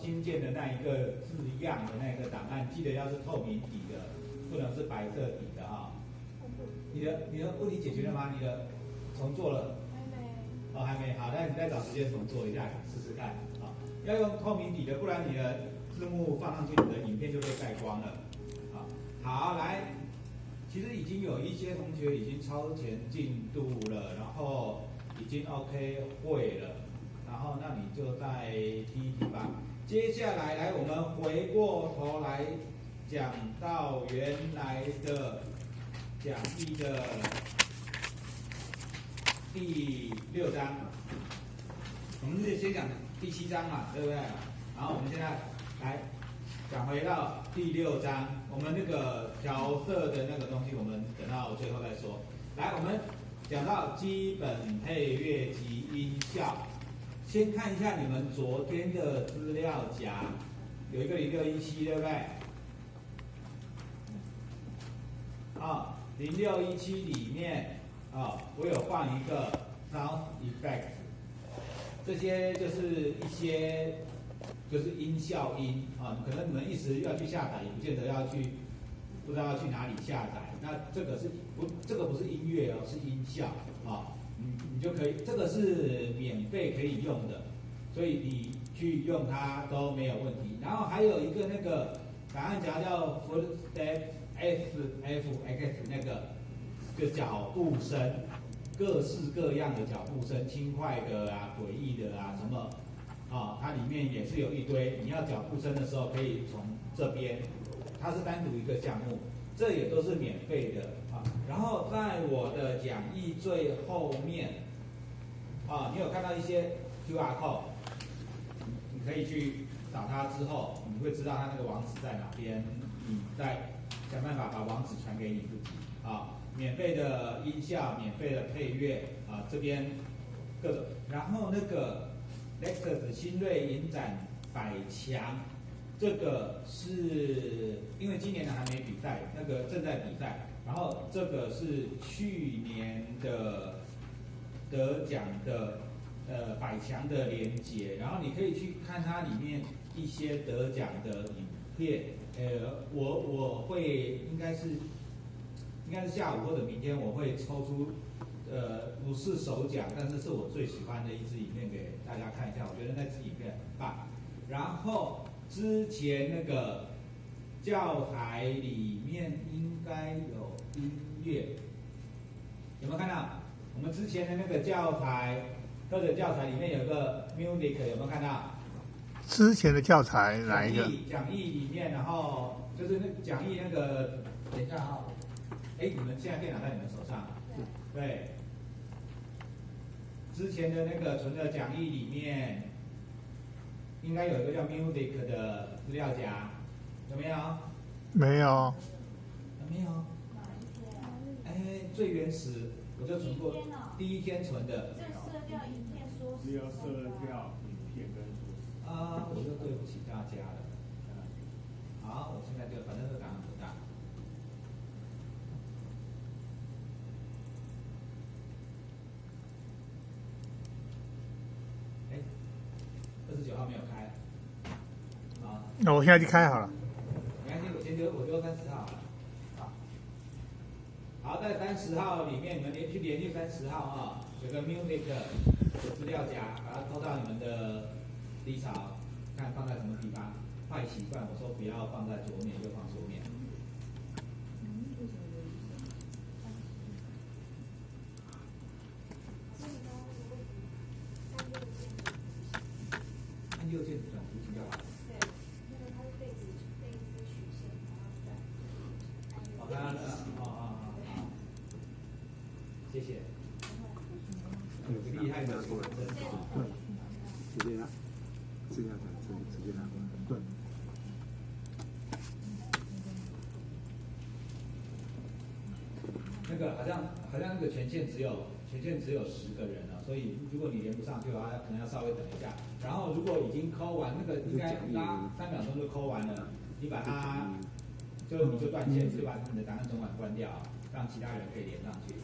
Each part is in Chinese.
新建的那一个字样的那个档案，记得要是透明底的，不能是白色底的啊。你的问题解决了吗？你的重做了？还没。哦，还没。好，那你再找时间重做一下，试试看。啊，要用透明底的，不然你的字幕放上去，你的影片就被盖光了。啊，好，来，其实已经有一些同学已经超前进度了，然后已经 OK 会了，然后那你就再踢一踢吧。接下来，来我们回过头来讲到原来的讲义的第6章，我们是先讲第7章嘛，对不对？然后我们现在来讲回到第6章，我们那个调色的那个东西，我们等到最后再说。来，我们讲到基本配乐及音效，先看一下你们昨天的资料夹，有一个0617，对不对？啊，0617里面啊，我有放一个 sound effect， 这些就是一些就是音效音啊，可能你们一时要去下载，也不见得要去，不知道要去哪里下载。那这个不是音乐哦，是音效啊，你就可以，这个是免费可以用的，所以你去用它都没有问题。然后还有一个那个档案夹叫 footstep SFX 那个，就脚步声，各式各样的脚步声，轻快的啊，诡异的啊，什么啊，它里面也是有一堆。你要脚步声的时候，可以从这边，它是单独一个项目，这也都是免费的啊。然后在我的讲义最后面啊，你有看到一些 QR code， 你可以去找它之后，你会知道它那个网址在哪边，你再想办法把网址传给你自己啊。免费的音效，免费的配乐啊，这边各种。然后那个 Lexus 新锐影展百强，这个是因为今年的还没比赛，那个正在比赛。然后这个是去年的得奖的百强的连结，然后你可以去看它里面一些得奖的影片。我会应该是下午或者明天我会抽出，不是首奖，但是是我最喜欢的一支影片给大家看一下，我觉得那支影片很棒。然后之前那个教材里面应该有音乐，有没有看到？我们之前的那个教材课程教材里面有个 music， 有没有看到？之前的教材哪一个？讲义里面，然后就是那讲义那个，等一下哈。你们现在电脑在你们手上，对，之前的那个存的讲义里面，应该有一个叫 music 的资料夹，有没有？没有。没有。最原始我就存过，第一天存的。这色调影片说只有色调影片跟说辞。我就对不起大家了。好，我现在就反正这个档案不大。29号没有开，啊，那我现在就开好了。没关系，我丢30号好了，好，在30号里面，你们连续30号啊，有个 music 的资料夹，把它偷到你们的低槽，看放在什么地方。坏习惯，我说不要放在左面，就放左面。按右键转图形就好了。对，那个它是被子曲线，然后好，谢谢。有个厉害的主持人啊。直接拿，直接拿过来。对。那个好像那个权限只有10个人了，所以如果你连不上去的话，可能要稍微等一下。然后如果已经抠完，那个应该拉3秒钟就抠完了，你把它你就断线，就把你的档案总管关掉，让其他人可以连上去。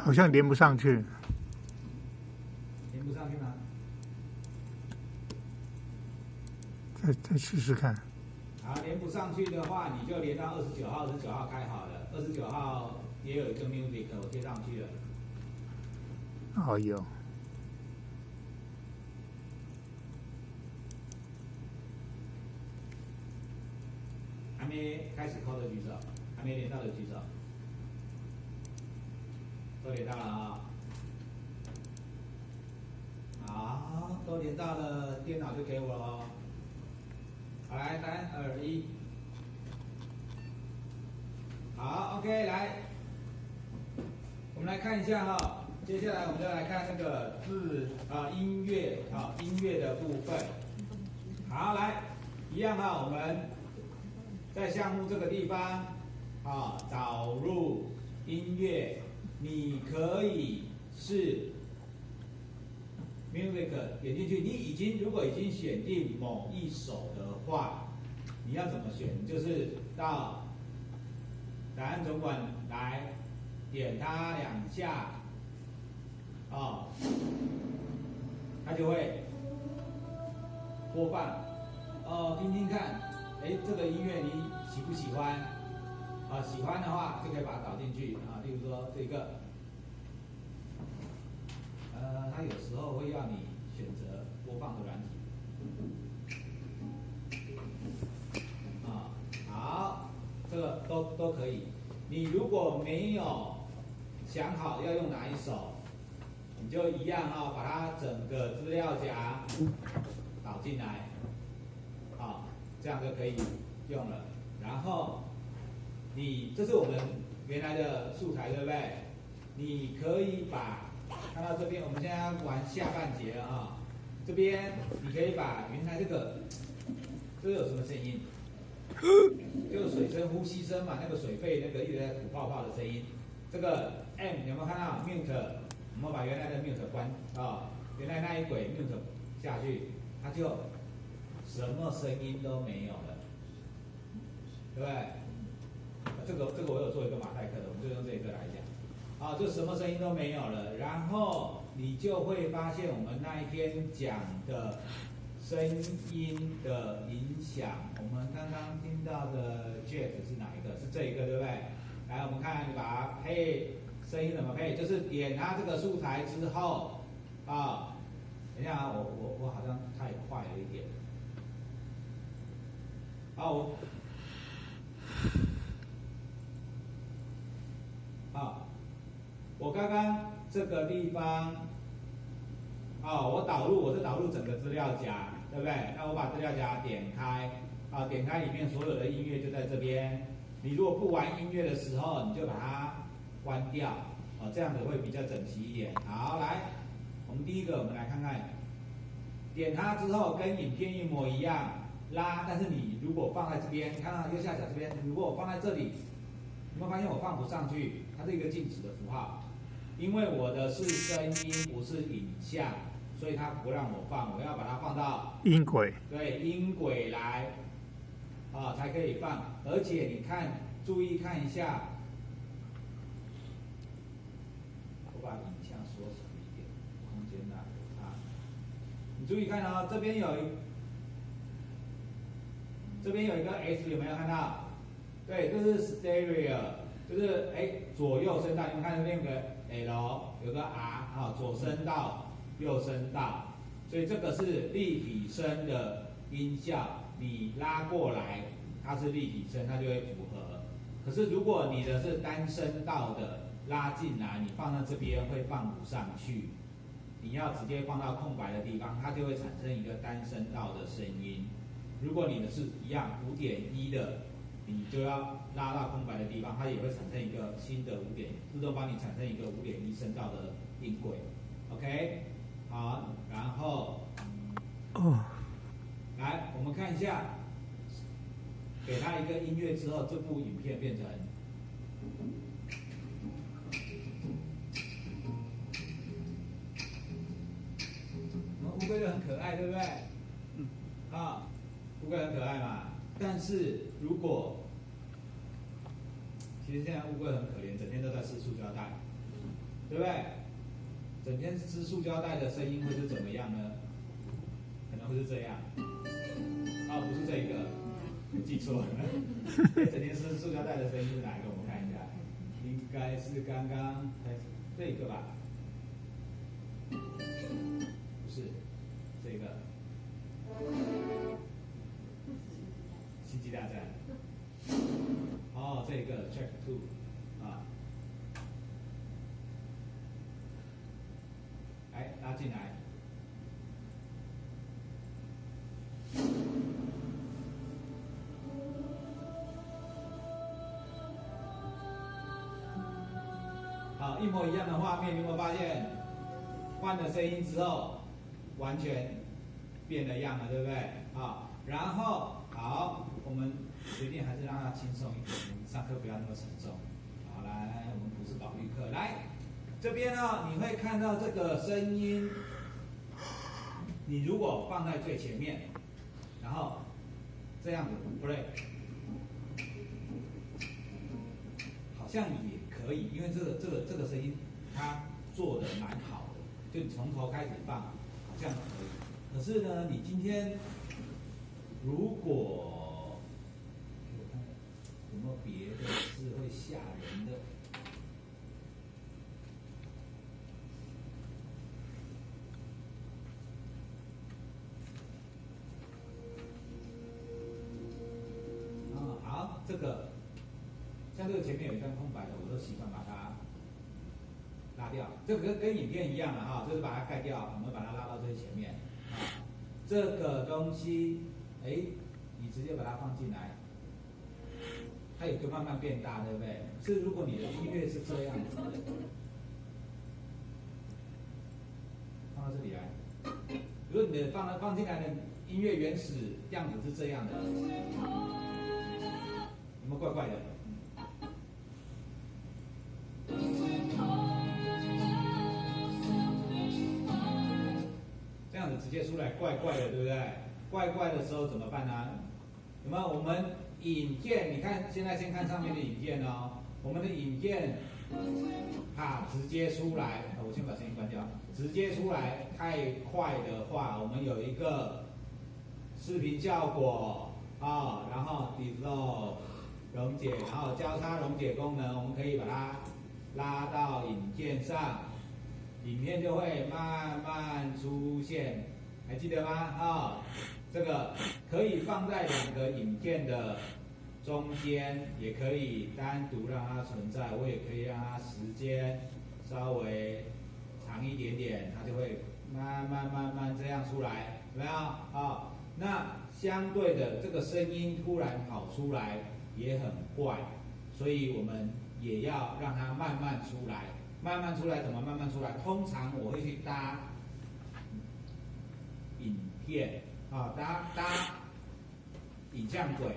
好像连不上去。连不上去吗？再试试看。好，连不上去的话，你就连到29号，29号开好了，29号也有一个 music 我贴上去了。哦，有。还没开始扣的举手，还没连到的举手。都连到了啊、好，都连到了，电脑就给我了哦。好，来，3、2、1，好 ，OK， 来，我们来看一下哈、接下来我们就来看那个音乐音乐的部分。好，来，一样哈、我们在项目这个地方导入音乐，你可以是 music 点进去，你如果已经选定某一首的话，你要怎么选？就是到答案总管来点它2下，它就会播放，听听看，这个音乐你喜不喜欢？喜欢的话就可以把它导进去啊，例如说这个。它有时候会要你选择播放的软体，好，这个都可以。你如果没有想好要用哪一首，你就一样把它整个资料夹导进来，这样就可以用了。然后这是我们原来的素材，对不对？你可以看到这边，我们现在要玩下半节了啊。这边你可以把原来这有什么声音？就是水声、呼吸声嘛，那个水肺那个一直在吐泡泡的声音。这个 M 有没有看到 mute？ 我们把原来的 mute 关原来那一轨 mute 下去，它就什么声音都没有了，对不对？这个我有做一个马赛克的，我们就用这一个来讲。就什么声音都没有了，然后你就会发现我们那一天讲的声音的影响。我们刚刚听到的 Jet 是哪一个？是这一个，对不对？来，我们看，你把它配声音怎么配？就是点它这个素材之后，等一下啊，我好像太快了一点。我刚刚这个地方，我是导入整个资料夹，对不对？那我把资料夹点开，点开里面所有的音乐就在这边。你如果不玩音乐的时候，你就把它关掉，这样子会比较整齐一点。好，来，我们第一个，我们来看看，点它之后跟影片一模一样，拉，但是你如果放在这边，看到右下角这边，如果我放在这里，有没有发现我放不上去？它是一个静止的符号。因为我的是声音，不是影像，所以它不让我放，我要把它放到音轨。对，音轨来，才可以放。而且你看，注意看一下，我把影像缩小一点，空间那你注意看这边有一个 S， 有没有看到？对，这是 stereo， 就是左右声道，你们看这边有个 L， 有个 R， 左声道、右声道，所以这个是立体声的音效，你拉过来，它是立体声，它就会符合。可是如果你的是单声道的，拉进来，你放到这边会放不上去，你要直接放到空白的地方，它就会产生一个单声道的声音。如果你的是一样5.1的，你就要拉到空白的地方，它也会产生一个新的自动帮你产生一个5.1声道的音轨 ，OK， 好，然后来我们看一下，给它一个音乐之后，这部影片变成我们乌龟就很可爱，对不对？乌龟很可爱嘛。但是如果其实现在乌龟很可怜，整天都在吃塑胶袋，对不对？整天吃塑胶袋的声音会是怎么样呢？可能会是这样。啊，不是这一个，我记错了。整天吃塑胶袋的声音是哪一个？我们看一下，应该是刚刚这个吧？不是，这个。星际大战。哦，这个 Check Two 啊，来拉进来。好，一模一样的画面，你有没有发现？换了声音之后，完全变了样了，对不对？好，然后好，我们决定还是让它轻松一点，上课不要那么沉重。好，来，我们不是保育课，来这边呢，你会看到这个声音，你如果放在最前面，然后这样子 play， 好像也可以，因为这个声音它做的蛮好的，就从头开始放，好像可以。可是呢，你今天如果我看有没有别的是会吓人的？好，这个像这个前面有一段空白的，我都习惯把它拉掉。这个跟影片一样的哈，就是把它盖掉，我们把它拉到最前面。啊，这个东西，哎，你直接把它放进来，它也就慢慢变大，对不对？是如果你的音乐是这样子的，放到这里来。如果你的放进来的音乐原始样子是这样的，有没有怪怪的？这样子直接出来怪怪的，对不对？怪怪的时候怎么办呢？有没有？我们影片，你看现在先看上面的影片哦。我们的影片，直接出来，我先把声音关掉。直接出来太快的话，我们有一个视频效果啊，然后 dissolve 溶解，然后交叉溶解功能，我们可以把它拉到影片上，影片就会慢慢出现，还记得吗？啊，这个可以放在两个影片的中间，也可以单独让它存在，我也可以让它时间稍微长一点点，它就会慢慢这样出来，有没有？啊，那相对的这个声音突然跑出来也很怪，所以我们也要让它慢慢出来。慢慢出来怎么慢慢出来？通常我会去搭影片啊，搭影像轨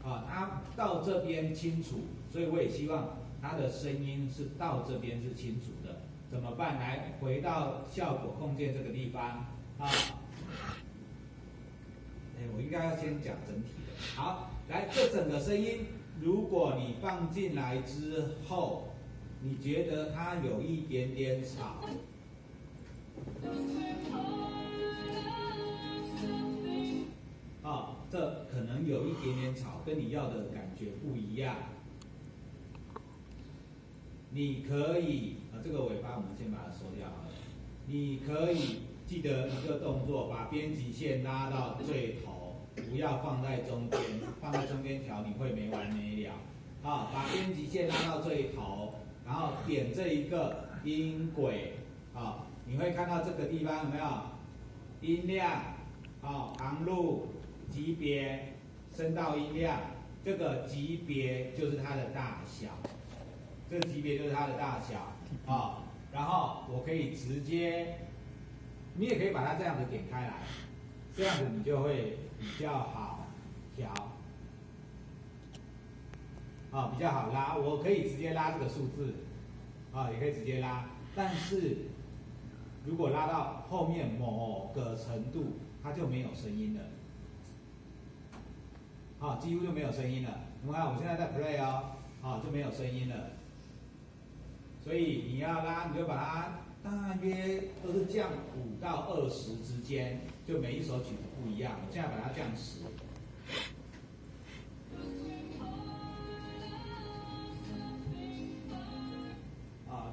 啊，它到这边清楚，所以我也希望它的声音是到这边是清楚的。怎么办？来回到效果控件这个地方啊。我应该要先讲整体的。好，来这整个声音，如果你放进来之后，你觉得它有一点点吵，这可能有一点点吵，跟你要的感觉不一样。你可以这个尾巴我们先把它收掉好了。你可以记得一个动作，把编辑线拉到最头，不要放在中间，放在中间调你会没完没了。把编辑线拉到最头，然后点这一个音轨，你会看到这个地方有没有音量，旁路、级别、声道音量，这个级别就是它的大小，这个级别就是它的大小然后我可以直接，你也可以把它这样子点开来，这样子你就会比较好调。比较好拉，我可以直接拉这个数字，也可以直接拉。但是如果拉到后面某个程度，它就没有声音了，几乎就没有声音了。你看我现在在 play 就没有声音了。所以你要拉，你就把它大约都是降5到20之间，就每一首曲子不一样。我现在把它降10。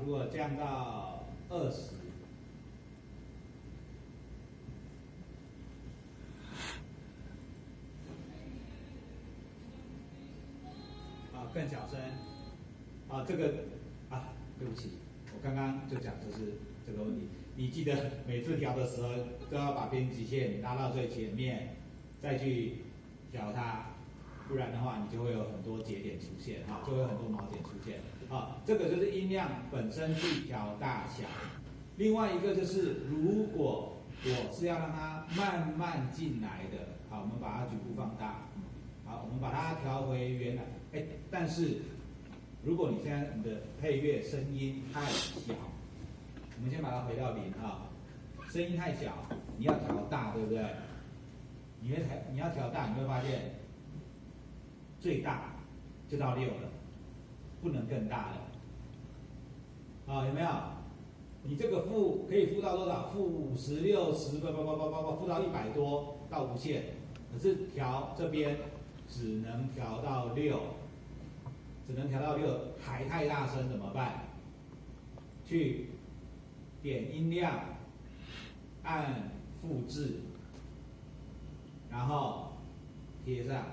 如果降到20，更小声。这个对不起，我刚刚就讲就是这个问题。你记得每次调的时候都要把编辑线拉到最前面，再去调它，不然的话你就会有很多节点出现，就会有很多锚点出现。这个就是音量本身去调大小。另外一个就是，如果我是要让它慢慢进来的，好，我们把它局部放大，好，我们把它调回原来。但是如果你现在你的配乐声音太小，我们先把它回到0声音太小，你要调大，对不对？你要调大，你会发现最大就到6了。不能更大了，有没有？你这个负可以负到多少？负50、60，负到100多到无限。可是调这边只能调到6，还太大声怎么办？去点音量，按复制，然后贴上。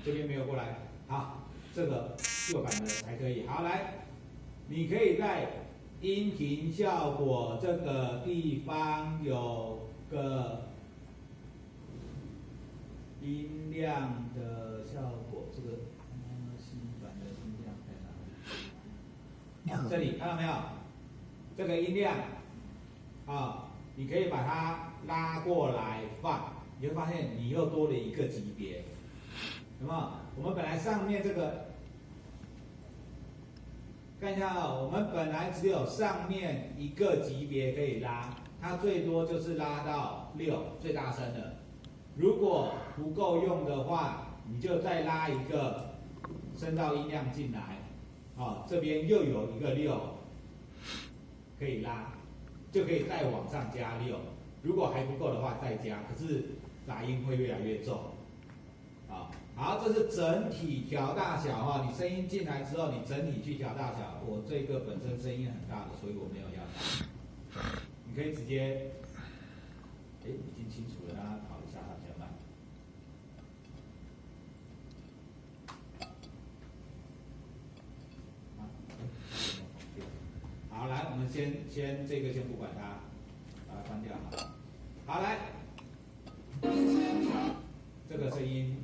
这边没有过来，好，这个旧版的才可以。好，来，你可以在音频效果这个地方有个音量的效果，这个新版的音量在哪里？这里看到没有？这个音量你可以把它拉过来放，你会发现你又多了一个级别。有没有？我们本来上面这个，看一下我们本来只有上面一个级别可以拉，它最多就是拉到6，最大声的。如果不够用的话，你就再拉一个声道音量进来，这边又有一个6可以拉，就可以再往上加6。如果还不够的话再加，可是杂音会越来越重。好，这是整体调大小你声音进来之后，你整体去调大小。我这个本身声音很大的，所以我没有要大。你可以直接，已经清楚了，让它跑一下，它比较慢。好，来，我们先这个先不管它，把它关掉好。好，来，这个声音。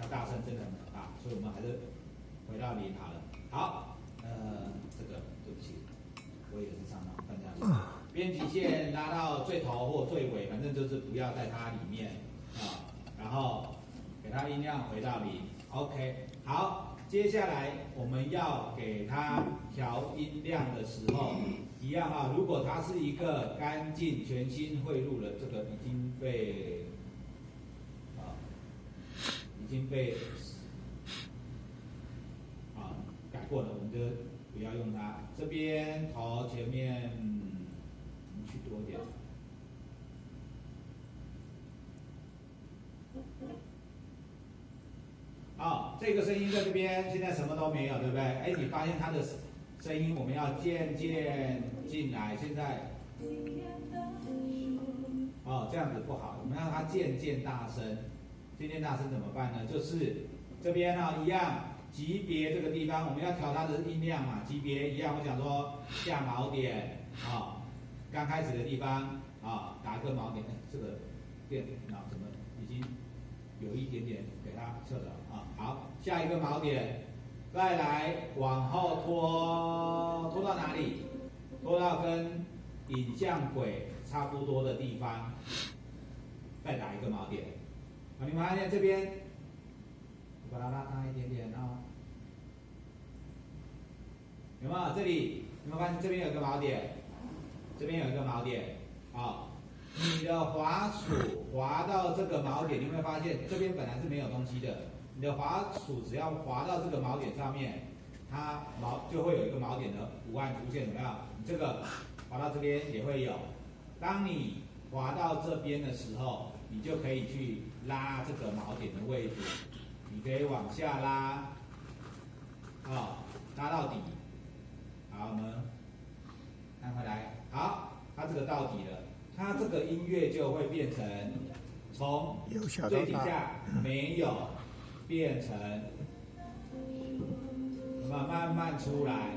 大声真的很大，所以我们还是回到0好了。好，这个对不起，我也是常常犯这样的。编辑线拉到最头或最尾，反正就是不要在它里面然后给它音量回到0。OK， 好，接下来我们要给它调音量的时候，一样如果它是一个干净全新汇入的，这个已经被改过了，我们就不要用它。这边头前面我们去多一点。这个声音在这边现在什么都没有，对不对？你发现它的声音我们要渐渐进来，现在这样子不好，我们让它渐渐大声。渐渐大声怎么办呢？就是这边一样，级别这个地方我们要调它的音量嘛，级别一样。我想说下锚点刚开始的地方打一个锚点。这个电脑怎么已经有一点点给它撤了好，下一个锚点，再来往后拖到哪里？拖到跟影像轨差不多的地方，再打一个锚点。你们发现这边，把它拉大一点点有没有？这里你们发现这边有一个锚点，这边有一个锚点你的滑鼠滑到这个锚点，你会发现这边本来是没有东西的。你的滑鼠只要滑到这个锚点上面，它就会有一个锚点的图案出现，有没有？你这个滑到这边也会有。当你滑到这边的时候，你就可以去拉这个锚点的位置，你可以往下拉，拉到底。好，我们看回来，好，它这个到底了，它这个音乐就会变成从由小到最底大，下没有变成，慢慢出来，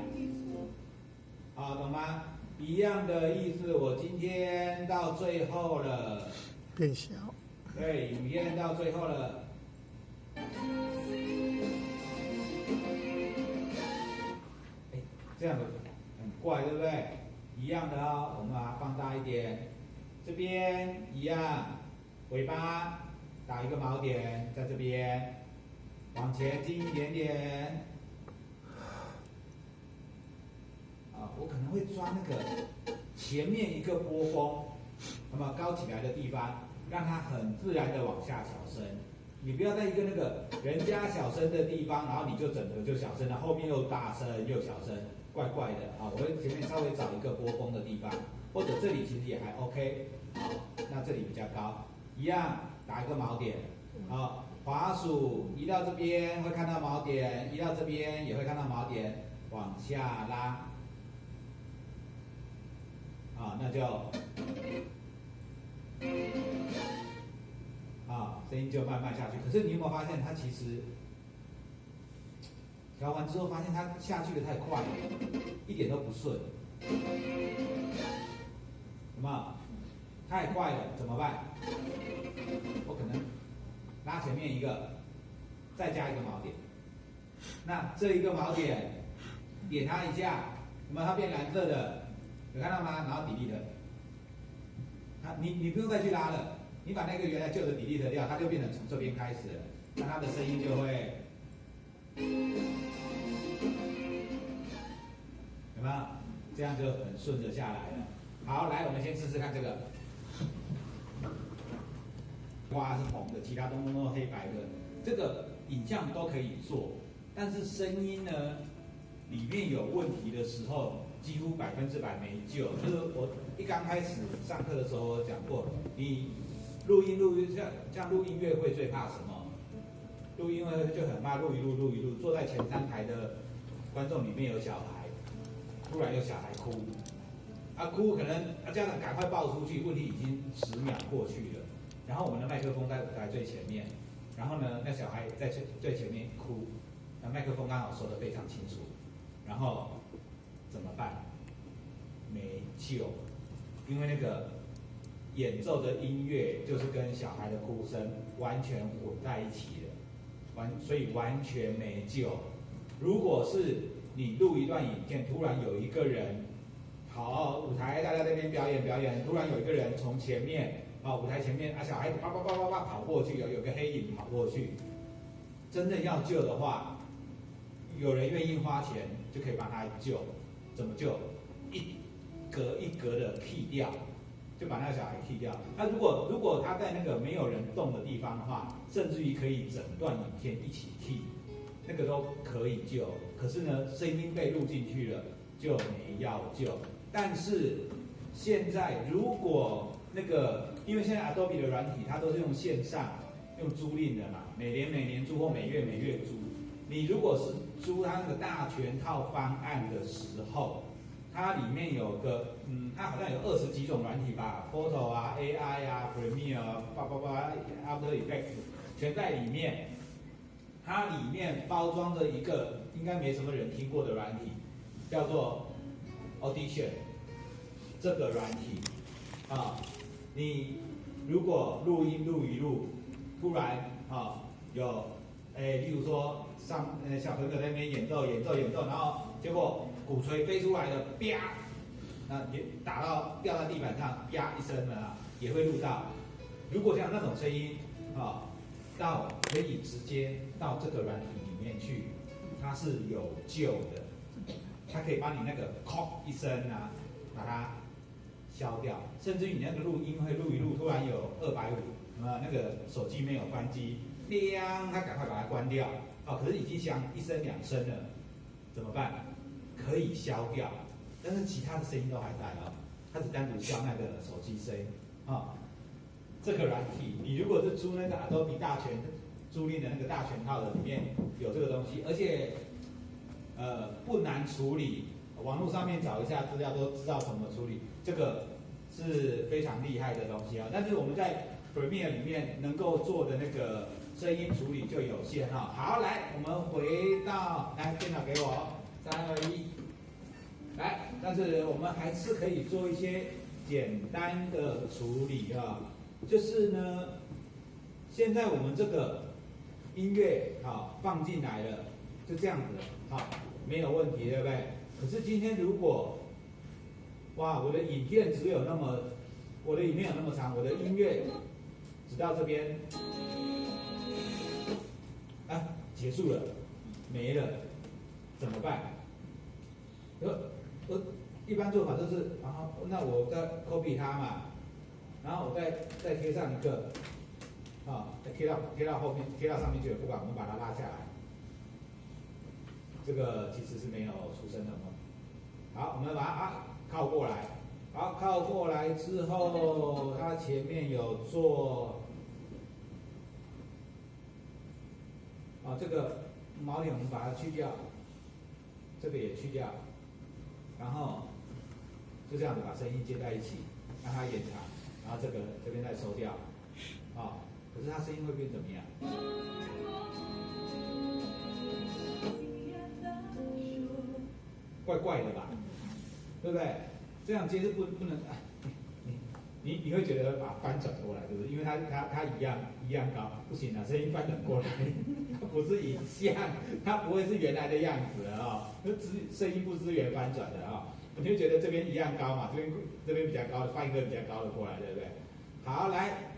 好，懂吗？一样的意思，我今天到最后了，变小，对，影片到最后了。这样子很怪，对不对？一样的哦，我们把它放大一点，这边一样，尾巴打一个锚点在这边，往前进一点点。我可能会抓那个前面一个波峰，那么高起来的地方，让它很自然的往下小声。你不要在一个那个人家小声的地方，然后你就整个就小声了，后面又大声又小声，怪怪的啊！我会前面稍微找一个波峰的地方，或者这里其实也还 OK， 好，那这里比较高，一样打一个锚点，好，滑鼠移到这边会看到锚点，移到这边也会看到锚点，往下拉。那就声音就慢慢下去。可是你有没有发现，它其实调完之后，发现它下去的太快了，一点都不顺，有没有？太快了，怎么办？我可能拉前面一个，再加一个锚点。那这一个锚点，点它一下，有没有？它变蓝色的。有看到吗？然后 delete， 你不用再去拉了，你把那个原来旧的 delete 掉，它就变成从这边开始了，那它的声音就会，有没有？这样就很顺着下来了。好，来，我们先试试看这个，花是红的，其他都黑白的，这个影像都可以做，但是声音呢，里面有问题的时候。几乎100%没救，就是我一刚开始上课的时候我讲过，你录音像录音乐会最怕什么？录音会就很怕录一录，坐在前3排的观众里面有小孩，突然有小孩哭，哭可能家长赶快抱出去，问题已经10秒过去了，然后我们的麦克风在舞台最前面，然后呢那小孩在最前面哭，那麦克风刚好说得非常清楚，然后。怎么办？没救，因为那个演奏的音乐就是跟小孩的哭声完全混在一起了，所以完全没救。如果是你录一段影片，突然有一个人，好，舞台大家在那边表演，突然有一个人从前面舞台前面小孩子叭跑过去，有个黑影跑过去，真的要救的话，有人愿意花钱就可以帮他救。怎么救？一格一格的剔掉，就把那个小孩剔掉。那如果他在那个没有人动的地方的话，甚至于可以整段影片一起剔，那个都可以救。可是呢，声音被录进去了，就没要救。但是现在如果那个，因为现在 Adobe 的软体它都是用线上用租赁的嘛，每年租或每月租。你如果是租它那个大全套方案的时候，它里面有个它好像有20几种软体吧 ，Photo 啊、AI 啊、Premiere 啊、After Effects 全在里面。它里面包装着一个应该没什么人听过的软体，叫做 Audition。这个软体你如果录音录一录，突然有例如说小朋友在那边演奏，然后结果鼓槌飞出来的，啪，那掉到地板上，啪一声了，也会录到。如果像那种声音可以直接到这个软体里面去，它是有救的，它可以把你那个哐一声把它消掉，甚至于你那个录音会录一录，突然有250，那个手机没有关机，它赶快把它关掉。可是已经响1声2声了，怎么办？可以消掉，但是其他的声音都还在哦，它只单独消那个手机声音啊。这个软体，你如果是租那个 Adobe 大全租赁的那个大全套的，里面有这个东西，而且不难处理，网络上面找一下资料都知道怎么处理，这个是非常厉害的东西啊。但是我们在 Premiere 里面能够做的那个声音处理就有限哈。好，来，我们回到来电脑给我，3、2、1，来，但是我们还是可以做一些简单的处理啊。就是呢，现在我们这个音乐放进来了，就这样子没有问题，对不对？可是今天如果哇，我的影片有那么长，我的音乐只到这边，结束了，没了，怎么办？一般做法就是，然后那我再 copy 它嘛。然后我再贴上一个，再贴到后面，贴到上面去了，不管我们把它拉下来，这个其实是没有出声的嘛。好，我们把它靠过来，好，靠过来之后，它前面有做，这个毛点我们把它去掉，这个也去掉，然后就这样子把声音接在一起，让它延长。然后这边再收掉，可是它声音会变怎么样？怪怪的吧，对不对？这样接是不能，你会觉得把翻转过来，对不对？因为它一样高，不行啊，声音翻转过来，它不是影像，它不会是原来的样子的声音不支援翻转的你就觉得这边一样高嘛，这边比较高的，放一个比较高的过来，对不对？好，来，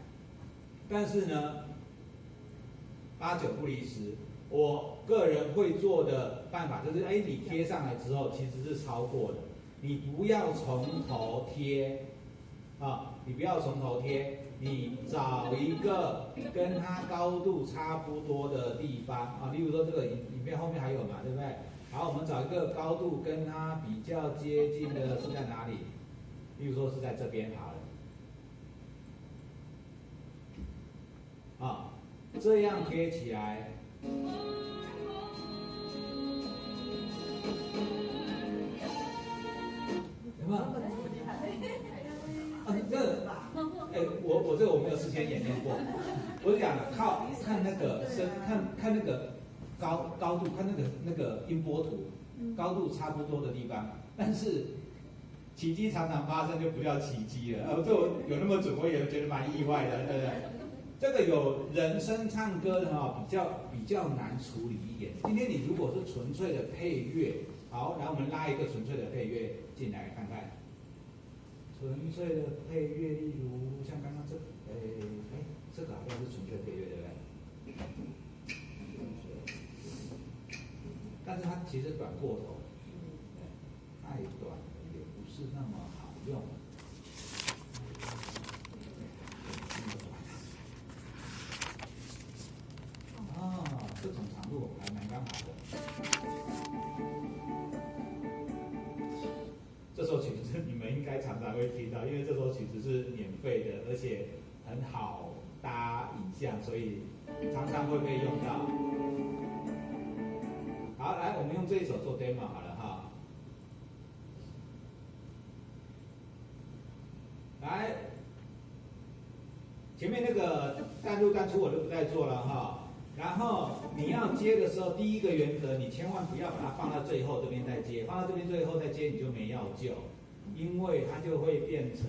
但是呢，8、9不离10，我个人会做的办法就是，你贴上来之后其实是超过的，你不要从头贴，你不要从头贴，你找一个跟它高度差不多的地方例如说这个影片后面还有嘛，对不对？好，我们找一个高度跟它比较接近的是在哪里？例如说是在这边好了，这样贴起来，有没有？我这个我没有事先演练过，我讲看那个看那个高度，看那个音波图，高度差不多的地方，但是奇迹常常发生，就不叫奇迹了。这我有那么准，我也觉得蛮意外的，对不对？这个有人声唱歌的比较难处理一点。今天你如果是纯粹的配乐，好，来我们拉一个纯粹的配乐进来看看。纯粹的配乐，例如像刚刚这个好像是纯粹配乐，对不对？但是它其实短过头，太短了也不是那么好用。这种长度还蛮刚好的。这首曲子你们应该常常会听到，因为这首曲子是免费的，而且很好搭影像，所以常常会被用到。好，来，我们用这一首做 demo 好了哈。来，前面那个单入单出我就不再做了哈。然后你要接的时候，第一个原则，你千万不要把它放到最后这边再接，放到这边最后再接你就没药救，因为它就会变成，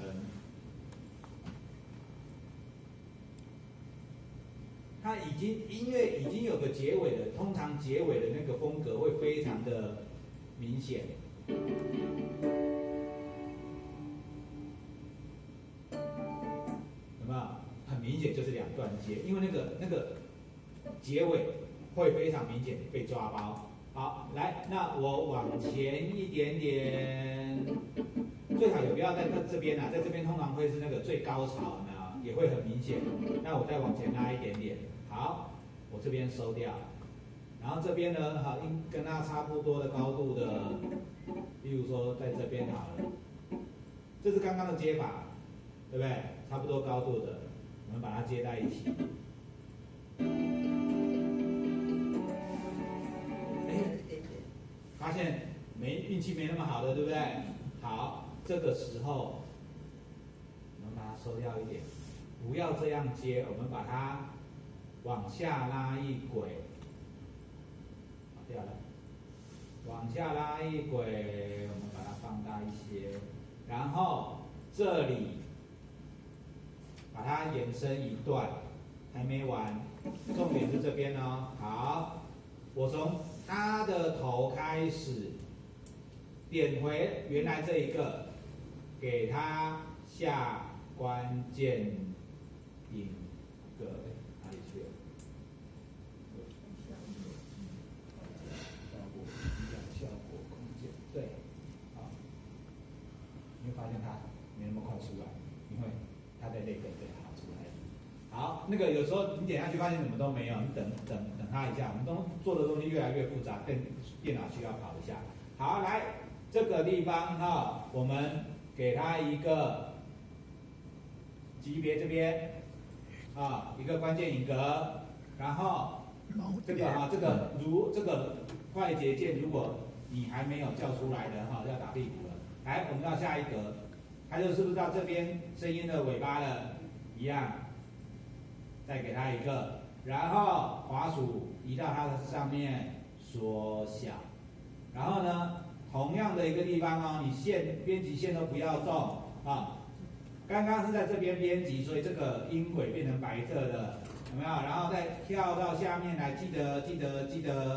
它音乐已经有个结尾了，通常结尾的那个风格会非常的明显。有没有？很明显就是两段接，因为那个结尾会非常明显被抓包。好，来，那我往前一点点，最好也不要在这边啊，在这边通常会是那个最高潮呢，也会很明显。那我再往前拉一点点，好，我这边收掉，然然后这边呢，哈，跟它差不多的高度的，例如说在这边好了，这是刚刚的接法，对不对？差不多高度的，我们把它接在一起。发现运气没那么好的，对不对？好，这个时候我们把它收掉一点，不要这样接，我们把它往下拉一轨，好掉了，往下拉一轨，我们把它放大一些，然后这里把它延伸一段，还没完，重点是这边哦。好，我从它的头开始，点回原来这一个，给它下关键引格，哪里去了？效果空间，对，好，你会发现它没那么快出来，因为它在那个对好出来了。好，那个有时候你点下去发现什么都没有，你等它一下，我们做的东西越来越复杂，电脑需要跑一下。好，来这个地方哈，我们给它一个级别这边啊，一个关键引格，然后这个哈，这个快捷键，如果你还没有叫出来的哈，要打屁股了。来，我们到下一格，它就是不是到这边声音的尾巴了？一样，再给它一个，然后滑鼠移到它的上面缩小，然后呢，同样的一个地方哦，你编辑线都不要动啊。刚刚是在这边编辑，所以这个音轨变成白色的，有没有？然后再跳到下面来，记得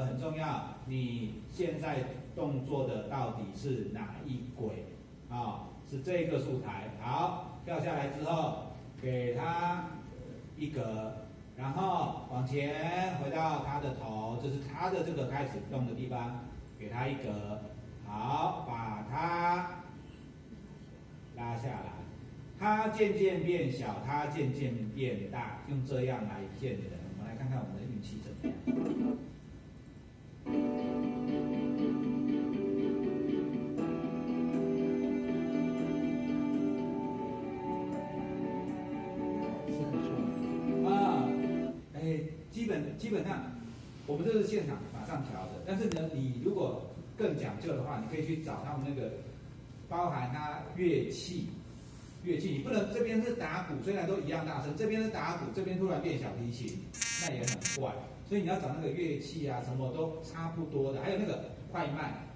很重要，你现在动作的到底是哪一轨啊？是这个素材。好，跳下来之后，给它一格，然后往前回到它的头，这是它的这个开始动的地方，给它一格。好，把它拉下来。它渐渐变小，它渐渐变大，用这样来见人。我们来看看我们的运气怎么样。基本上，我们这是现场马上调的。但是呢，你如果更讲究的话，你可以去找他们那个包含它乐器，你不能这边是打鼓，虽然都一样大声，这边是打鼓，这边突然变小提琴，那也很怪。所以你要找那个乐器啊，什么都差不多的。还有那个快慢，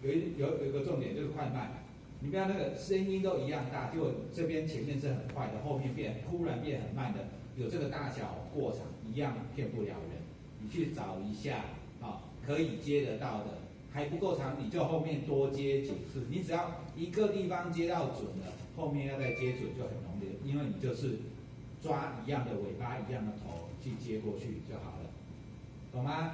有一个重点就是快慢，你不要那个声音都一样大，结果这边前面是很快的，后面突然变很慢的，有这个大小过场一样骗不了人。你去找一下啊，可以接得到的。还不够长，你就后面多接几次。你只要一个地方接到准了，后面要再接准就很容易，因为你就是抓一样的尾巴、一样的头去接过去就好了，懂吗？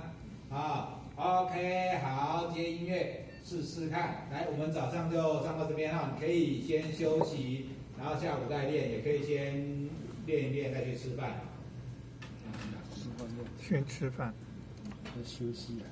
好 ，OK， 好，接音乐试试看。来，我们早上就上到这边哈，你可以先休息，然后下午再练，也可以先练一练再去吃饭。先吃饭，再休息啊。